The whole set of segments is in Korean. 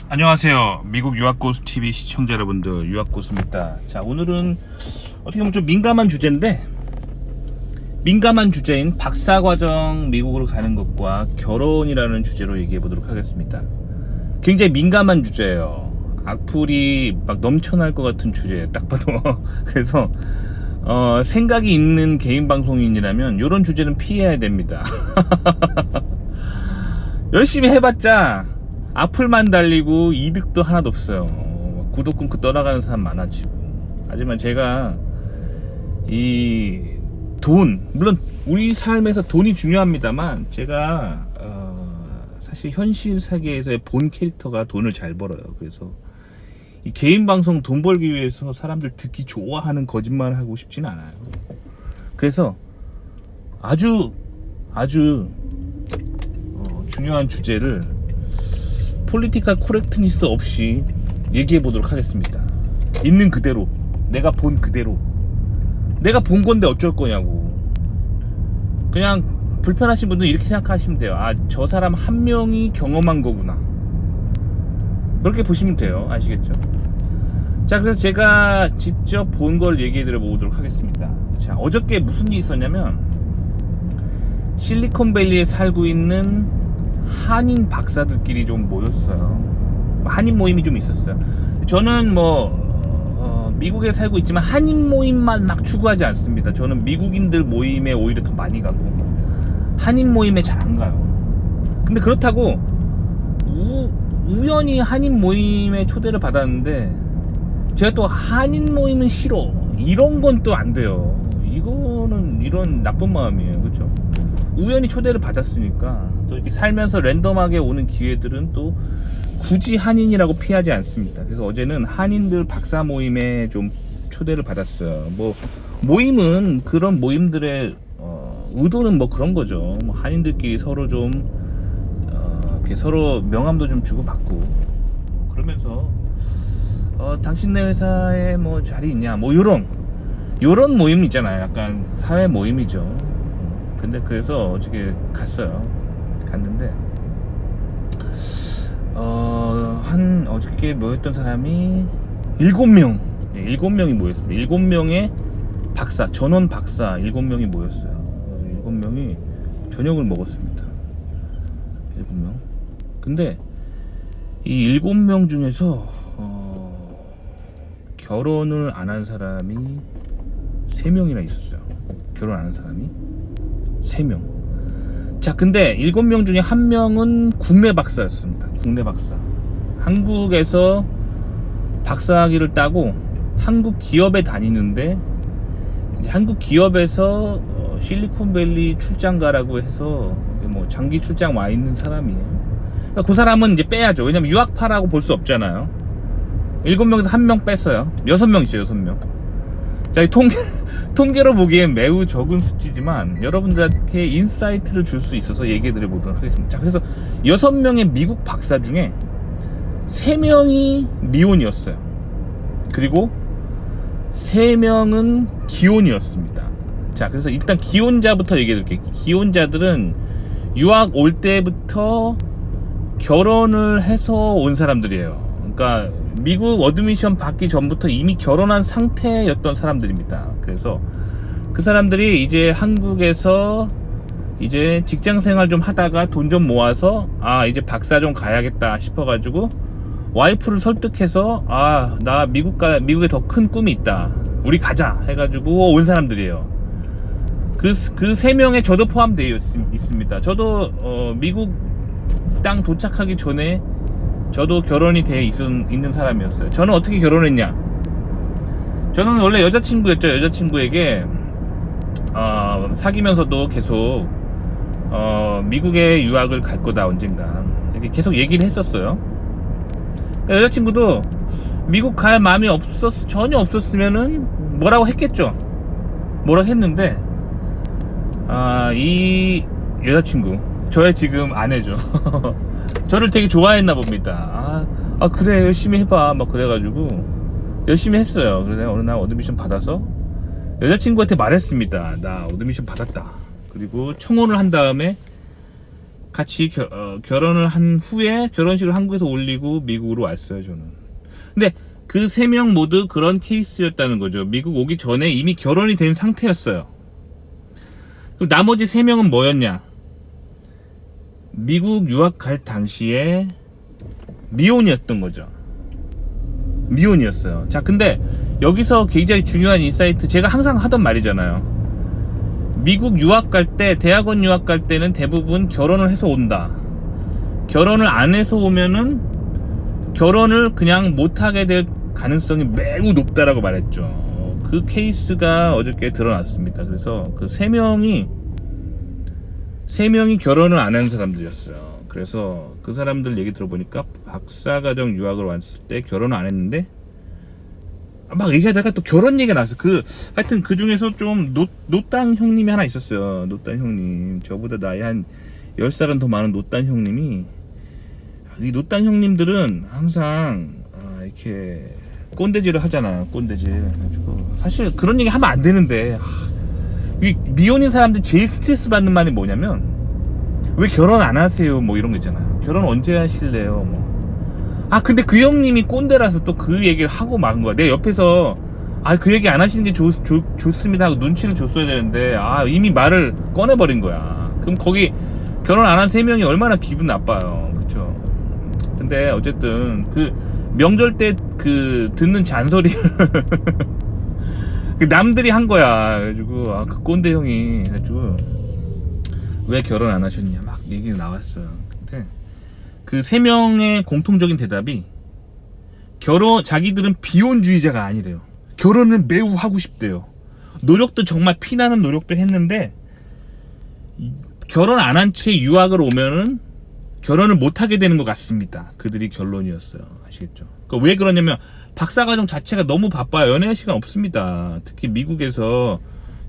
안녕하세요. 미국 유학고수TV 시청자 여러분들, 유학고수입니다. 자, 오늘은 어떻게 보면 좀 민감한 주제인데, 민감한 주제인 박사과정 미국으로 가는 것과 결혼이라는 주제로 얘기해 보도록 하겠습니다. 굉장히 민감한 주제예요. 악플이 막 넘쳐날 것 같은 주제예요, 딱 봐도. 그래서 생각이 있는 개인 방송인이라면 이런 주제는 피해야 됩니다. 열심히 해봤자 악플만 달리고 이득도 하나도 없어요. 구독 끊고 떠나가는 사람 많아지고. 하지만 제가 이 돈, 물론 우리 삶에서 돈이 중요합니다만, 제가 사실 현실 세계에서의 본 캐릭터가 돈을 잘 벌어요. 그래서 이 개인 방송 돈 벌기 위해서 사람들 듣기 좋아하는 거짓말 하고 싶진 않아요. 그래서 아주 중요한 주제를 폴리티컬 코렉트니스 없이 얘기해 보도록 하겠습니다. 있는 그대로, 내가 본 그대로, 내가 본 건데 어쩔 거냐고. 그냥 불편하신 분들은 이렇게 생각하시면 돼요. 아, 저 사람 한 명이 경험한 거구나, 그렇게 보시면 돼요. 아시겠죠? 자, 그래서 제가 직접 본 걸 얘기해 드려 보도록 하겠습니다. 자, 어저께 무슨 일이 있었냐면, 실리콘밸리에 살고 있는 한인 박사들끼리 좀 모였어요. 한인 모임이 좀 있었어요. 저는 미국에 살고 있지만 한인 모임만 막 추구하지 않습니다. 저는 미국인들 모임에 오히려 더 많이 가고 한인 모임에 잘 안 가요. 근데 그렇다고 우연히 한인 모임에 초대를 받았는데 제가 또 한인 모임은 싫어, 이런 건 또 안 돼요. 이거는 이런 나쁜 마음이에요. 그렇죠? 우연히 초대를 받았으니까 또 이렇게 살면서 랜덤하게 오는 기회들은 또 굳이 한인이라고 피하지 않습니다. 그래서 어제는 한인들 박사 모임에 좀 초대를 받았어요. 모임은 그런 모임들의 의도는 그런 거죠. 한인들끼리 서로 좀 이렇게 서로 명함도 좀 주고받고 그러면서 당신네 회사에 자리 있냐, 요런 모임 있잖아요. 약간 사회 모임이죠. 근데 그래서 어저께 갔는데 어저께 모였던 사람이 7명이 모였습니다. 7명의 박사, 전원 박사 7명이 모였어요. 7명이 저녁을 먹었습니다. 7명. 근데 이 7명 중에서 결혼을 안 한 사람이 3명이나 있었어요. 결혼 안 한 사람이 3명. 자, 근데 7명 중에 1명은 국내 박사였습니다. 국내 박사. 한국에서 박사학위를 따고 한국 기업에 다니는데, 한국 기업에서 실리콘밸리 출장 가라고 해서 장기 출장 와 있는 사람이에요. 그러니까 그 사람은 이제 빼야죠. 왜냐면 유학파라고 볼 수 없잖아요. 7명에서 1명 뺐어요. 6명이죠, 6명. 자, 이 통계로 보기엔 매우 적은 수치지만 여러분들한테 인사이트를 줄 수 있어서 얘기해 드려 보도록 하겠습니다. 자, 그래서 6명의 미국 박사 중에 3명이 미혼이었어요. 그리고 3명은 기혼이었습니다. 자, 그래서 일단 기혼자부터 얘기해 드릴게요. 기혼자들은 유학 올 때부터 결혼을 해서 온 사람들이에요. 그러니까 미국 어드미션 받기 전부터 이미 결혼한 상태였던 사람들입니다. 그래서 그 사람들이 이제 한국에서 이제 직장 생활 좀 하다가 돈 좀 모아서 이제 박사 좀 가야겠다 싶어가지고 와이프를 설득해서 나 미국에 더 큰 꿈이 있다, 우리 가자 해가지고 온 사람들이에요. 그 3명에 저도 포함되어 있습니다. 저도 미국 땅 도착하기 전에 저도 결혼이 돼 있는 사람이었어요. 저는 어떻게 결혼했냐? 저는 원래 여자친구였죠. 여자친구에게 사귀면서도 계속 미국에 유학을 갈 거다, 언젠가 이렇게 계속 얘기를 했었어요. 여자친구도 미국 갈 마음이 전혀 없었으면은 뭐라고 했겠죠. 뭐라고 했는데 이 여자친구, 저의 지금 아내죠. 저를 되게 좋아했나 봅니다. 그래, 열심히 해봐 그래가지고 열심히 했어요. 그래서 어느 날 어드미션 받아서 여자친구한테 말했습니다. 나 어드미션 받았다. 그리고 청혼을 한 다음에 같이 결혼을 한 후에 결혼식을 한국에서 올리고 미국으로 왔어요, 저는. 근데 그 3명 모두 그런 케이스였다는 거죠. 미국 오기 전에 이미 결혼이 된 상태였어요. 그럼 나머지 3명은 뭐였냐? 미국 유학 갈 당시에 미혼이었던 거죠. 미혼이었어요. 자, 근데 여기서 굉장히 중요한 인사이트, 제가 항상 하던 말이잖아요. 미국 유학 갈 때, 대학원 유학 갈 때는 대부분 결혼을 해서 온다. 결혼을 안 해서 오면은 결혼을 그냥 못하게 될 가능성이 매우 높다라고 말했죠. 그 케이스가 어저께 드러났습니다. 그래서 그 3명이 결혼을 안 한 사람들이었어요. 그래서 그 사람들 얘기 들어보니까 박사과정 유학을 왔을 때 결혼을 안 했는데 막 얘기하다가 또 결혼 얘기가 나왔어. 하여튼 그 중에서 좀 노땅 형님이 하나 있었어요. 노땅 형님. 저보다 나이 한 10살은 더 많은 노땅 형님이, 이 노땅 형님들은 항상 이렇게 꼰대질을 하잖아요. 꼰대질. 그래가지고 사실 그런 얘기 하면 안 되는데, 이 미혼인 사람들 제일 스트레스 받는 말이 뭐냐면, 왜 결혼 안 하세요? 뭐 이런 거 있잖아요. 결혼 언제 하실래요? 뭐. 근데 그 형님이 꼰대라서 또 그 얘기를 하고 만 거야. 내 옆에서 그 얘기 안 하시는 게 좋습니다 하고 눈치를 줬어야 되는데 이미 말을 꺼내버린 거야. 그럼 거기 결혼 안 한 3명이 얼마나 기분 나빠요. 그쵸? 근데 어쨌든 그 명절 때 그 듣는 잔소리 그 남들이 한 거야. 그래가지고 그 꼰대 형이 해가지고 왜 결혼 안 하셨냐 막 얘기가 나왔어요. 근데 그 3명의 공통적인 대답이, 자기들은 비혼주의자가 아니래요. 결혼을 매우 하고 싶대요. 노력도 정말 피나는 노력도 했는데 결혼 안 한 채 유학을 오면은 결혼을 못 하게 되는 것 같습니다. 그들이 결론이었어요. 아시겠죠? 그러니까 왜 그러냐면 박사과정 자체가 너무 바빠요. 연애할 시간 없습니다. 특히 미국에서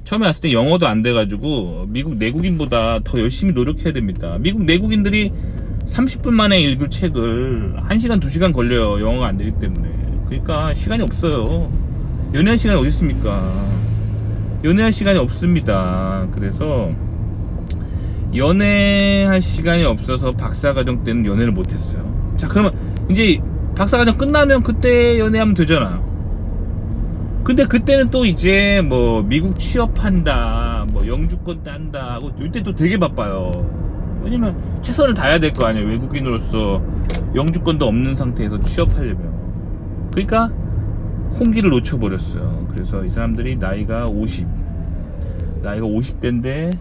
처음에 왔을 때 영어도 안 돼가지고 미국 내국인보다 더 열심히 노력해야 됩니다. 미국 내국인들이 30분 만에 읽을 책을 1시간, 2시간 걸려요. 영어가 안 되기 때문에. 그러니까 시간이 없어요. 연애할 시간이 어디 있습니까? 연애할 시간이 없습니다. 그래서 연애할 시간이 없어서 박사과정 때는 연애를 못했어요. 자, 그러면 이제 박사과정 끝나면 그때 연애하면 되잖아요. 근데 그때는 또 이제 뭐 미국 취업한다, 뭐 영주권 딴다 하고 이때 또 되게 바빠요. 왜냐면 최선을 다해야 될 거 아니에요. 외국인으로서 영주권도 없는 상태에서 취업하려면. 그러니까 홍기를 놓쳐버렸어요. 그래서 이 사람들이 나이가 50대인데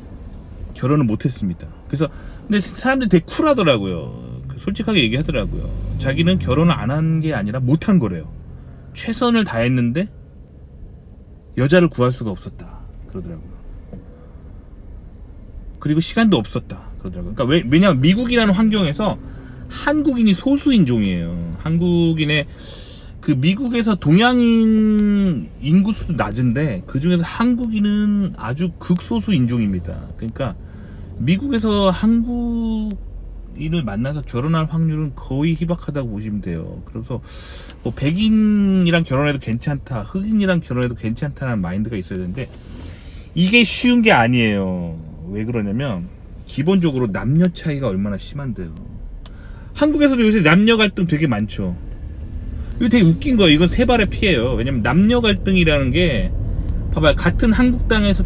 결혼을 못했습니다. 그래서 근데 사람들이 되게 쿨하더라고요. 솔직하게 얘기하더라고요. 자기는 결혼을 안 한 게 아니라 못한 거래요. 최선을 다했는데 여자를 구할 수가 없었다 그러더라고요. 그리고 시간도 없었다 그러더라고요. 그러니까 왜냐면 미국이라는 환경에서 한국인이 소수인종이에요. 한국인의 그 미국에서 동양인 인구수도 낮은데 그 중에서 한국인은 아주 극소수 인종입니다. 그러니까 미국에서 한국인을 만나서 결혼할 확률은 거의 희박하다고 보시면 돼요. 그래서 뭐 백인이랑 결혼해도 괜찮다, 흑인이랑 결혼해도 괜찮다는 마인드가 있어야 되는데 이게 쉬운 게 아니에요. 왜 그러냐면 기본적으로 남녀 차이가 얼마나 심한데요. 한국에서도 요새 남녀 갈등 되게 많죠. 이거 되게 웃긴 거예요. 이건 세발의 피해예요. 왜냐면 남녀 갈등이라는 게 봐봐요. 같은 한국 땅에서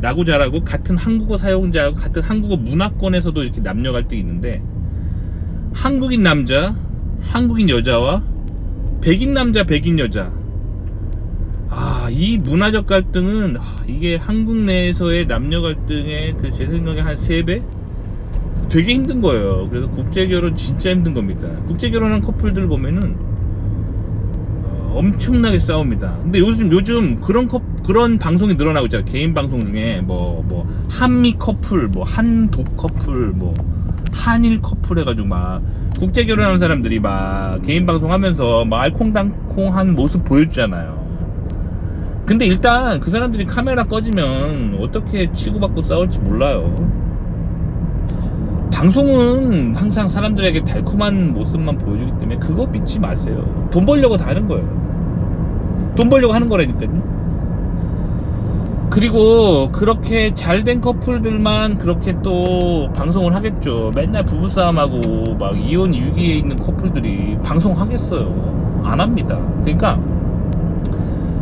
나고 자라고 같은 한국어 사용자하고 같은 한국어 문화권에서도 이렇게 남녀 갈등이 있는데 한국인 남자, 한국인 여자와 백인 남자, 백인 여자, 이 문화적 갈등은 이게 한국 내에서의 남녀 갈등의 제 생각에 한 3배? 되게 힘든 거예요. 그래서 국제결혼 진짜 힘든 겁니다. 국제결혼한 커플들 보면은 엄청나게 싸웁니다. 근데 요즘 그런 방송이 늘어나고 있잖아요. 개인 방송 중에 뭐 한미 커플, 뭐 한독 커플, 뭐 한일 커플 해가지고 막 국제 결혼하는 사람들이 막 개인 방송 하면서 막 알콩달콩한 모습 보여주잖아요. 근데 일단 그 사람들이 카메라 꺼지면 어떻게 치고받고 싸울지 몰라요. 방송은 항상 사람들에게 달콤한 모습만 보여주기 때문에 그거 믿지 마세요. 돈 벌려고 다 하는 거예요. 돈 벌려고 하는 거라니까요. 그리고 그렇게 잘된 커플들만 그렇게 또 방송을 하겠죠. 맨날 부부싸움하고 막 이혼 위기에 있는 커플들이 방송하겠어요? 안 합니다. 그러니까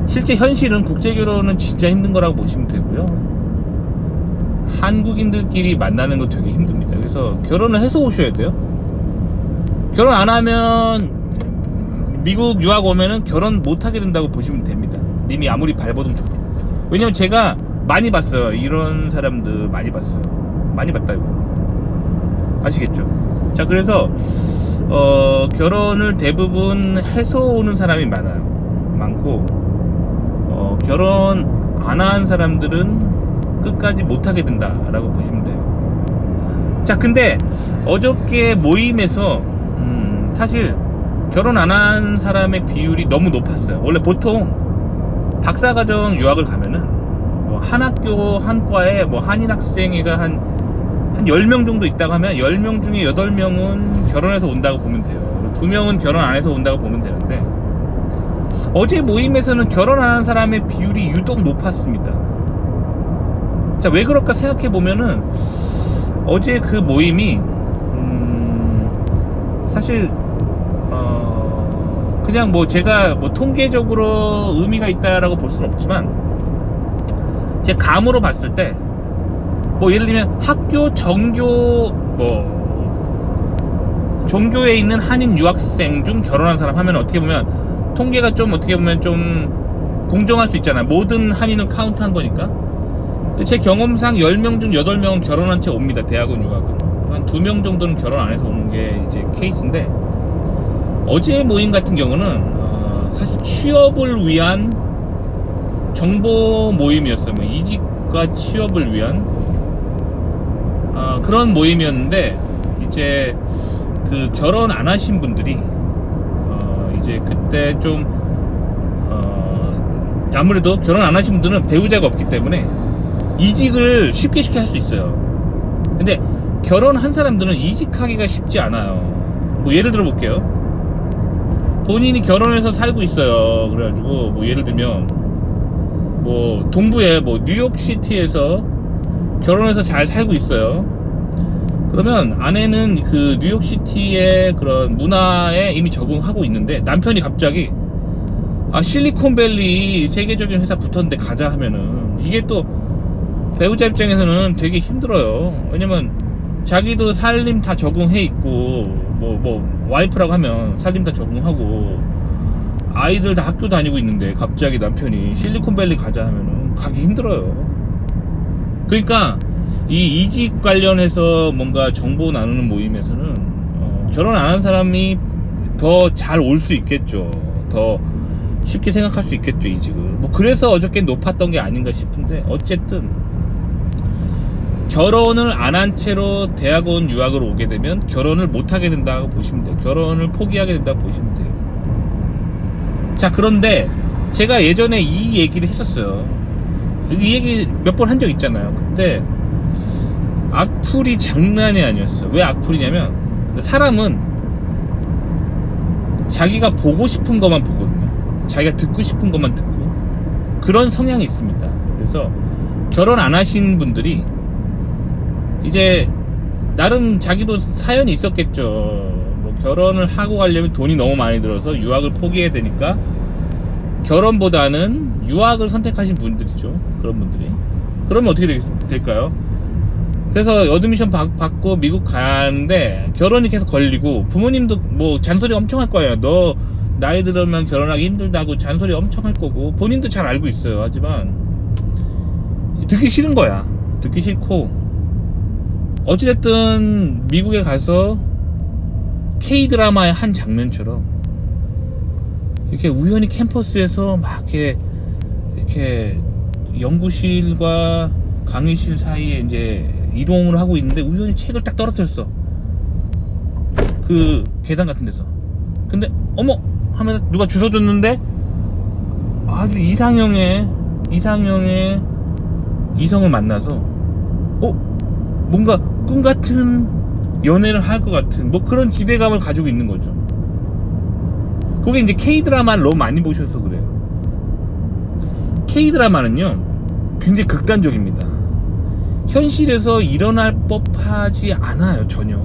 실제 현실은 국제결혼은 진짜 힘든 거라고 보시면 되고요. 한국인들끼리 만나는 거 되게 힘듭니다. 그래서 결혼을 해서 오셔야 돼요. 결혼 안 하면 미국 유학 오면은 결혼 못 하게 된다고 보시면 됩니다. 님이 아무리 발버둥 쳐도. 왜냐면 제가 많이 봤어요. 이런 사람들 많이 봤어요. 많이 봤다 이거. 아시겠죠? 자, 그래서 결혼을 대부분 해서 오는 사람이 많아요. 많고 결혼 안 한 사람들은 끝까지 못 하게 된다라고 보시면 돼요. 자, 근데 어저께 모임에서 사실 결혼 안 한 사람의 비율이 너무 높았어요. 원래 보통 박사과정 유학을 가면은 한 학교 한 과에 한인 학생회가 한 10명 정도 있다고 하면 10명 중에 8명은 결혼해서 온다고 보면 돼요. 2명은 결혼 안 해서 온다고 보면 되는데 어제 모임에서는 결혼 안 한 사람의 비율이 유독 높았습니다. 자, 왜 그럴까 생각해 보면은 어제 그 모임이 사실 그냥 제가 통계적으로 의미가 있다라고 볼 수는 없지만 제 감으로 봤을 때 예를 들면 학교 종교에 있는 한인 유학생 중 결혼한 사람 하면 어떻게 보면 통계가 좀 어떻게 보면 좀 공정할 수 있잖아요. 모든 한인은 카운트한 거니까. 제 경험상 10명 중 8명은 결혼한 채 옵니다. 대학원 유학은 한 2명 정도는 결혼 안 해서 오는 게 이제 케이스인데, 어제 모임 같은 경우는 사실 취업을 위한 정보 모임이었어요. 이직과 취업을 위한 그런 모임이었는데, 이제 그 결혼 안 하신 분들이 이제 그때 좀 아무래도 결혼 안 하신 분들은 배우자가 없기 때문에 이직을 쉽게 할 수 있어요. 근데 결혼한 사람들은 이직하기가 쉽지 않아요. 예를 들어 볼게요. 본인이 결혼해서 살고 있어요. 그래가지고 예를 들면 동부에 뉴욕시티에서 결혼해서 잘 살고 있어요. 그러면 아내는 그 뉴욕시티의 그런 문화에 이미 적응하고 있는데 남편이 갑자기 실리콘밸리 세계적인 회사 붙었는데 가자 하면은 이게 또 배우자 입장에서는 되게 힘들어요. 왜냐면 자기도 살림 다 적응해 있고 와이프라고 하면 살림 다 적응하고 아이들 다 학교 다니고 있는데 갑자기 남편이 실리콘밸리 가자 하면은 가기 힘들어요. 그러니까 이 이직 관련해서 뭔가 정보 나누는 모임에서는 결혼 안 한 사람이 더 잘 올 수 있겠죠. 더 쉽게 생각할 수 있겠죠, 이직을. 그래서 어저께 높았던 게 아닌가 싶은데, 어쨌든 결혼을 안 한 채로 대학원 유학을 오게 되면 결혼을 못 하게 된다고 보시면 돼요. 결혼을 포기하게 된다고 보시면 돼요. 자, 그런데 제가 예전에 이 얘기를 했었어요. 이 얘기 몇 번 한 적 있잖아요. 그때 악플이 장난이 아니었어요. 왜 악플이냐면, 사람은 자기가 보고 싶은 것만 보거든요. 자기가 듣고 싶은 것만 듣고, 그런 성향이 있습니다. 그래서 결혼 안 하신 분들이 이제 나름 자기도 사연이 있었겠죠. 결혼을 하고 가려면 돈이 너무 많이 들어서 유학을 포기해야 되니까 결혼보다는 유학을 선택하신 분들이죠. 그런 분들이. 그러면 어떻게 될까요? 그래서 어드미션 받고 미국 가는데 결혼이 계속 걸리고, 부모님도 잔소리 엄청 할 거예요. 너 나이 들으면 결혼하기 힘들다고 잔소리 엄청 할 거고, 본인도 잘 알고 있어요. 하지만 듣기 싫은 거야. 듣기 싫고, 어찌됐든 미국에 가서 K드라마의 한 장면처럼 이렇게 우연히 캠퍼스에서 막 이렇게 연구실과 강의실 사이에 이제 이동을 하고 있는데 우연히 책을 딱 떨어뜨렸어. 그 계단 같은 데서. 근데 어머 하면서 누가 주워줬는데 아주 이상형의 이성을 만나서 뭔가 꿈 같은 연애를 할 것 같은 그런 기대감을 가지고 있는 거죠. 그게 이제 K드라마를 너무 많이 보셔서 그래요. K드라마는요, 굉장히 극단적입니다. 현실에서 일어날 법하지 않아요, 전혀.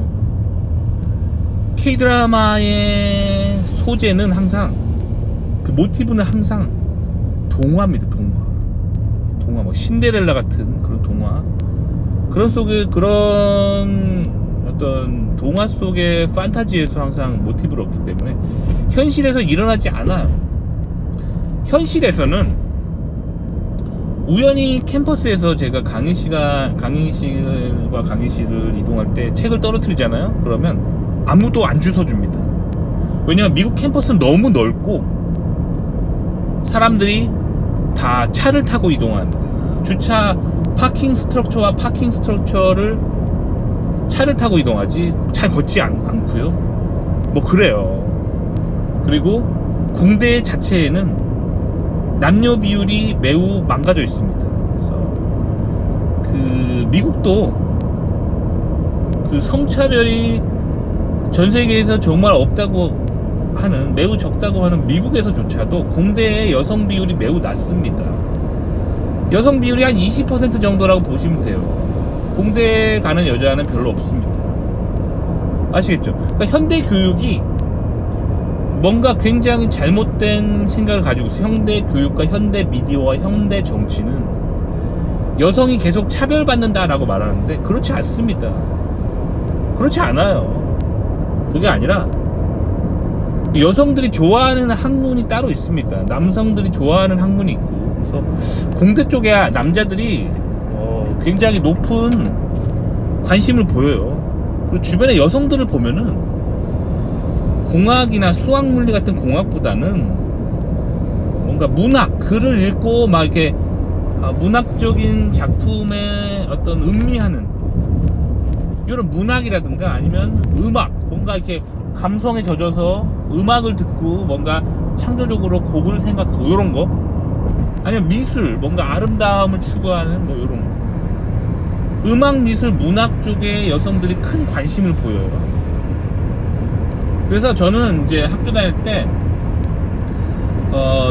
K드라마의 소재는 항상, 그 모티브는 항상 동화입니다. 동화 뭐 신데렐라 같은 그런 동화, 그런 속에, 그런 어떤 동화 속의 판타지에서 항상 모티브를 얻기 때문에 현실에서 일어나지 않아요. 현실에서는 우연히 캠퍼스에서 제가 강의실과 강의실을 이동할 때 책을 떨어뜨리잖아요. 그러면 아무도 안 주워줍니다. 왜냐면 미국 캠퍼스는 너무 넓고 사람들이 다 차를 타고 이동합니다. 주차 파킹 스트럭처와 파킹 스트럭처를 차를 타고 이동하지 잘 걷지 않고요. 뭐 그래요. 그리고 공대 자체에는 남녀 비율이 매우 망가져 있습니다. 그래서 그 미국도 그 성차별이 전 세계에서 정말 없다고 하는, 매우 적다고 하는 미국에서조차도 공대의 여성 비율이 매우 낮습니다. 여성 비율이 한 20% 정도라고 보시면 돼요. 공대에 가는 여자는 별로 없습니다. 아시겠죠? 그러니까 현대 교육이 뭔가 굉장히 잘못된 생각을 가지고 있어요. 현대 교육과 현대 미디어와 현대 정치는 여성이 계속 차별받는다라고 말하는데 그렇지 않습니다. 그렇지 않아요. 그게 아니라 여성들이 좋아하는 학문이 따로 있습니다. 남성들이 좋아하는 학문이 있고, 그래서 공대 쪽에 남자들이 굉장히 높은 관심을 보여요. 그리고 주변에 여성들을 보면은 공학이나 수학물리 같은 공학보다는 뭔가 문학, 글을 읽고 막 이렇게 문학적인 작품에 어떤 음미하는 이런 문학이라든가 아니면 음악, 뭔가 이렇게 감성에 젖어서 음악을 듣고 뭔가 창조적으로 곡을 생각하고 이런 거, 아니면 미술, 뭔가 아름다움을 추구하는 뭐 이런 거, 음악, 미술, 문학 쪽에 여성들이 큰 관심을 보여요. 그래서 저는 이제 학교 다닐 때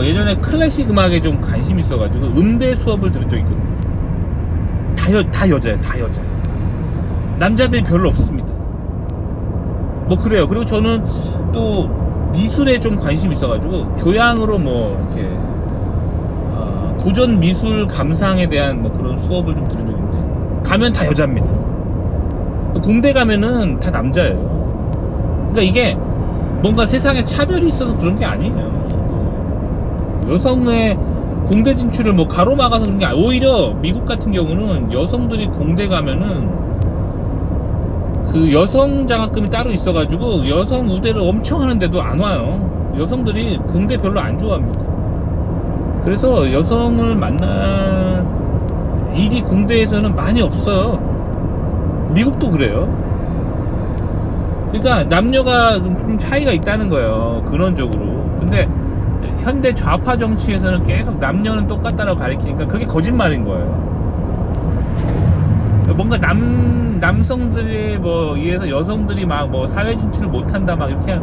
예전에 클래식 음악에 좀 관심이 있어가지고 음대 수업을 들은 적이 있거든요. 다 여자예요. 다 여자. 남자들이 별로 없습니다. 뭐 그래요. 그리고 저는 또 미술에 좀 관심이 있어가지고 교양으로 뭐 이렇게 고전 미술 감상에 대한 뭐 그런 수업을 좀 들은 적이 있는데 가면 다 여자입니다. 공대 가면은 다 남자예요. 그러니까 이게 뭔가 세상에 차별이 있어서 그런 게 아니에요. 여성의 공대 진출을 뭐 가로막아서 그런 게 아니에요. 오히려 미국 같은 경우는 여성들이 공대 가면은 그 여성 장학금이 따로 있어가지고 여성 우대를 엄청 하는데도 안 와요. 여성들이 공대 별로 안 좋아합니다. 그래서 여성을 만날 일이 공대에서는 많이 없어요. 미국도 그래요. 그러니까 남녀가 좀 차이가 있다는 거예요, 근원적으로. 근데 현대 좌파 정치에서는 계속 남녀는 똑같다라고 가리키니까 그게 거짓말인 거예요. 뭔가 남성들에 뭐 의해서 여성들이 막 뭐 사회 진출을 못한다 막 이렇게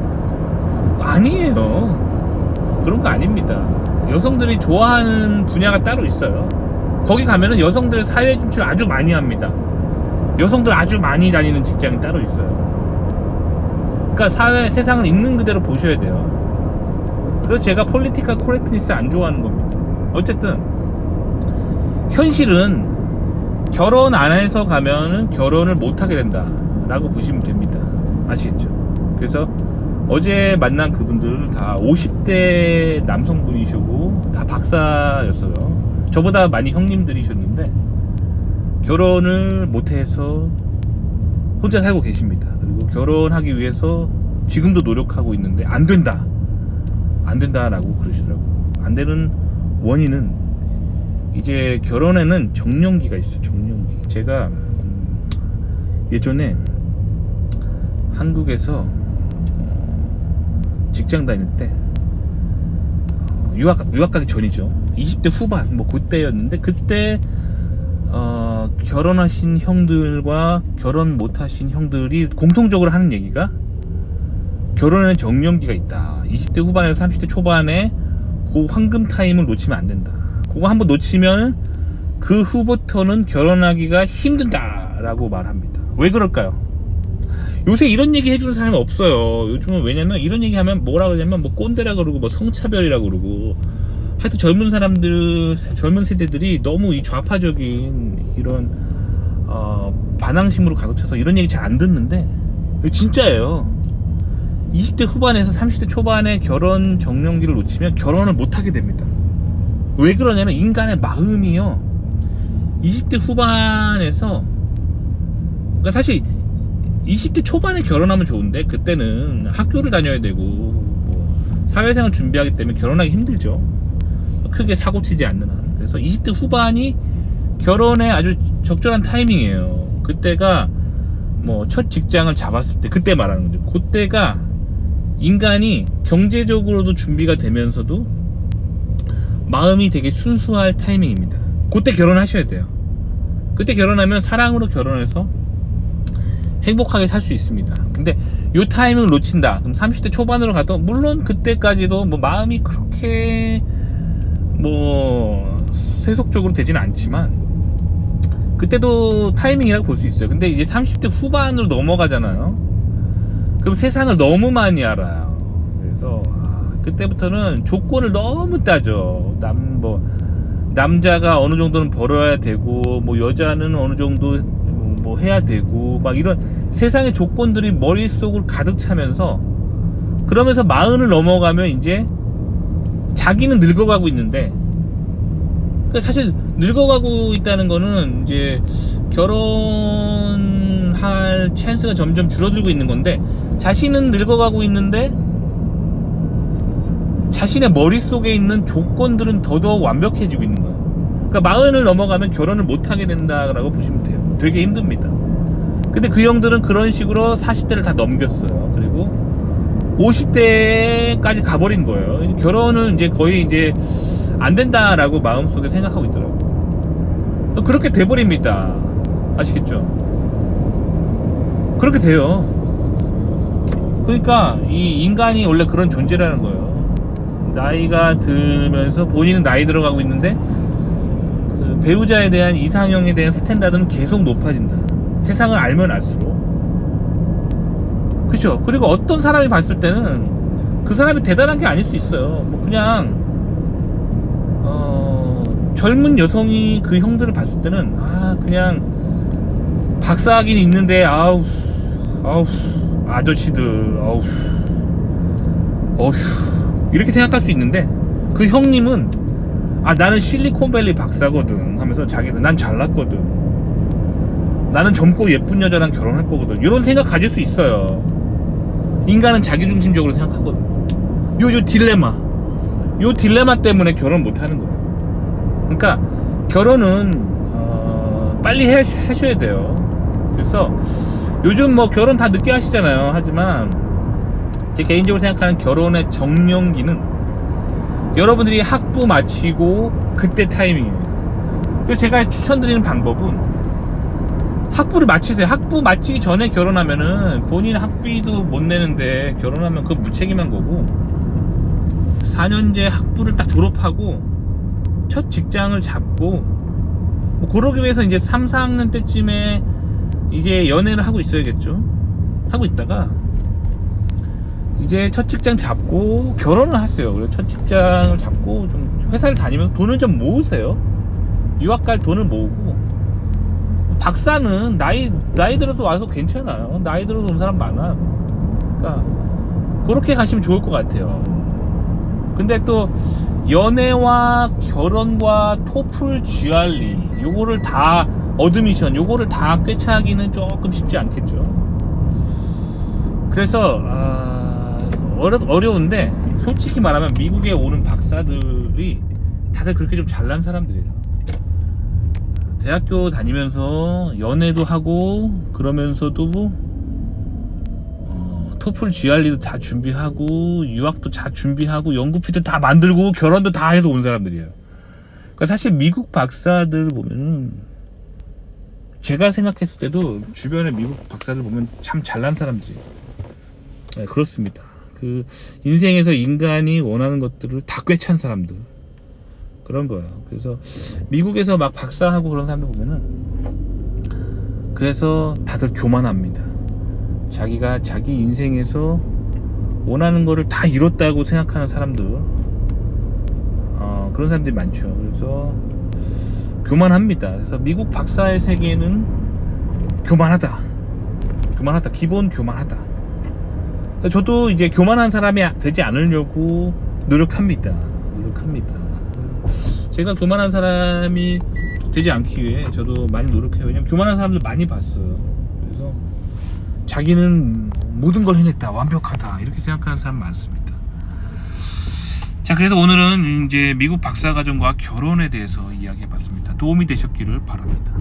아니에요. 그런 거 아닙니다. 여성들이 좋아하는 분야가 따로 있어요. 거기 가면은 여성들 사회 진출 아주 많이 합니다. 여성들 아주 많이 다니는 직장이 따로 있어요. 그러니까 세상을 있는 그대로 보셔야 돼요. 그래서 제가 폴리티컬 코렉트니스 안 좋아하는 겁니다. 어쨌든 현실은 결혼 안 해서 가면은 결혼을 못 하게 된다 라고 보시면 됩니다. 아시겠죠? 그래서 어제 만난 그분들 다 50대 남성분이시고 다 박사였어요. 저보다 많이 형님들이셨는데 결혼을 못 해서 혼자 살고 계십니다. 그리고 결혼하기 위해서 지금도 노력하고 있는데 안 된다라고 그러시더라고요. 안 되는 원인은 이제 결혼에는 정년기가 있어요. 정년기. 제가 예전에 한국에서 직장 다닐 때 유학 가기 전이죠. 20대 후반 뭐 그때였는데 그때 결혼하신 형들과 결혼 못하신 형들이 공통적으로 하는 얘기가 결혼에는 정년기가 있다. 20대 후반에서 30대 초반에 그 황금 타임을 놓치면 안 된다. 그거 한번 놓치면 그 후부터는 결혼하기가 힘든다라고 말합니다. 왜 그럴까요? 요새 이런 얘기 해주는 사람이 없어요. 요즘은. 왜냐면 이런 얘기 하면 뭐라 그러냐면 뭐 꼰대라 그러고 뭐 성차별이라 그러고, 하여튼 젊은 세대들이 너무 이 좌파적인 이런 반항심으로 가득 차서 이런 얘기 잘 안 듣는데 진짜예요. 20대 후반에서 30대 초반에 결혼 정년기를 놓치면 결혼을 못하게 됩니다. 왜 그러냐면 인간의 마음이요, 20대 후반에서, 그러니까 사실 20대 초반에 결혼하면 좋은데 그때는 학교를 다녀야 되고 뭐 사회생활 준비하기 때문에 결혼하기 힘들죠. 크게 사고치지 않는 한. 그래서 20대 후반이 결혼에 아주 적절한 타이밍이에요. 그때가 뭐 첫 직장을 잡았을 때, 그때 말하는 거죠. 그때가 인간이 경제적으로도 준비가 되면서도 마음이 되게 순수할 타이밍입니다. 그때 결혼하셔야 돼요. 그때 결혼하면 사랑으로 결혼해서 행복하게 살 수 있습니다. 근데 요 타이밍을 놓친다 그럼 30대 초반으로 가도, 물론 그때까지도 뭐 마음이 그렇게 뭐 세속적으로 되지는 않지만 그때도 타이밍이라고 볼 수 있어요. 근데 이제 30대 후반으로 넘어가잖아요. 그럼 세상을 너무 많이 알아요. 그래서 그때부터는 조건을 너무 따져. 남자가 어느 정도는 벌어야 되고, 뭐 여자는 어느 정도 뭐 해야 되고, 막 이런 세상의 조건들이 머릿속을 가득 차면서, 그러면서 40을 넘어가면 이제 자기는 늙어가고 있는데, 그러니까 사실 늙어가고 있다는 거는 이제 결혼할 찬스가 점점 줄어들고 있는 건데, 자신은 늙어가고 있는데 자신의 머릿속에 있는 조건들은 더더욱 완벽해지고 있는 거예요. 그러니까 40을 넘어가면 결혼을 못하게 된다라고 보시면 돼요. 되게 힘듭니다. 근데 그 형들은 그런 식으로 40대를 다 넘겼어요. 그리고 50대까지 가버린 거예요. 결혼을 이제 거의 이제 안 된다라고 마음속에 생각하고 있더라고요. 그렇게 돼버립니다. 아시겠죠? 그렇게 돼요. 그러니까 이 인간이 원래 그런 존재라는 거예요. 나이가 들면서 본인은 나이 들어가고 있는데 그 배우자에 대한 이상형에 대한 스탠다드는 계속 높아진다. 세상을 알면 알수록. 그렇죠? 그리고 어떤 사람이 봤을 때는 그 사람이 대단한 게 아닐 수 있어요. 뭐 그냥 젊은 여성이 그 형들을 봤을 때는 그냥 박사학위는 있는데 아우 아저씨들 어휴 이렇게 생각할 수 있는데, 그 형님은 나는 실리콘밸리 박사거든 하면서 자기는 난 잘났거든, 나는 젊고 예쁜 여자랑 결혼할 거거든, 이런 생각 가질 수 있어요. 인간은 자기중심적으로 생각하거든. 요 딜레마 때문에 결혼 못하는 거예요. 그러니까 결혼은 빨리 하셔야 돼요. 그래서 요즘 뭐 결혼 다 늦게 하시잖아요. 하지만 제 개인적으로 생각하는 결혼의 정년기는 여러분들이 학부 마치고 그때 타이밍이에요. 그래서 제가 추천드리는 방법은 학부를 마치세요. 학부 마치기 전에 결혼하면은 본인 학비도 못 내는데 결혼하면 그거 무책임한 거고, 4년제 학부를 딱 졸업하고 첫 직장을 잡고 뭐 그러기 위해서 이제 3, 4학년 때쯤에 이제 연애를 하고 있어야겠죠. 하고 있다가 이제 첫 직장 잡고 결혼을 하세요. 그래서 첫 직장을 잡고 좀 회사를 다니면서 돈을 좀 모으세요. 유학 갈 돈을 모으고. 박사는 나이 들어서 와서 괜찮아요. 나이 들어서 온 사람 많아요. 그러니까 그렇게 가시면 좋을 것 같아요. 근데 또 연애와 결혼과 토플 GRE 요거를 다 어드미션 요거를 다 꿰차기는 조금 쉽지 않겠죠. 그래서 어려운데, 솔직히 말하면 미국에 오는 박사들이 다들 그렇게 좀 잘난 사람들이에요. 대학교 다니면서 연애도 하고 그러면서도 토플 GRE도 다 준비하고 유학도 다 준비하고 연구피도 다 만들고 결혼도 다 해서 온 사람들이에요. 그러니까 사실 미국 박사들 보면은, 제가 생각했을 때도 주변에 미국 박사들 보면 참 잘난 사람들이에요. 네, 그렇습니다. 그 인생에서 인간이 원하는 것들을 다 꿰찬 사람들. 그런 거예요. 그래서 미국에서 막 박사하고 그런 사람들 보면은 그래서 다들 교만합니다. 자기가 자기 인생에서 원하는 거를 다 이뤘다고 생각하는 사람들, 그런 사람들이 많죠. 그래서 교만합니다. 그래서 미국 박사의 세계는 교만하다. 기본 교만하다. 저도 이제 교만한 사람이 되지 않으려고 노력합니다. 제가 교만한 사람이 되지 않기 위해 저도 많이 노력해요. 왜냐면 교만한 사람들 많이 봤어요. 그래서 자기는 모든 걸 해냈다, 완벽하다, 이렇게 생각하는 사람 많습니다. 자, 그래서 오늘은 이제 미국 박사과정과 결혼에 대해서 이야기해봤습니다. 도움이 되셨기를 바랍니다.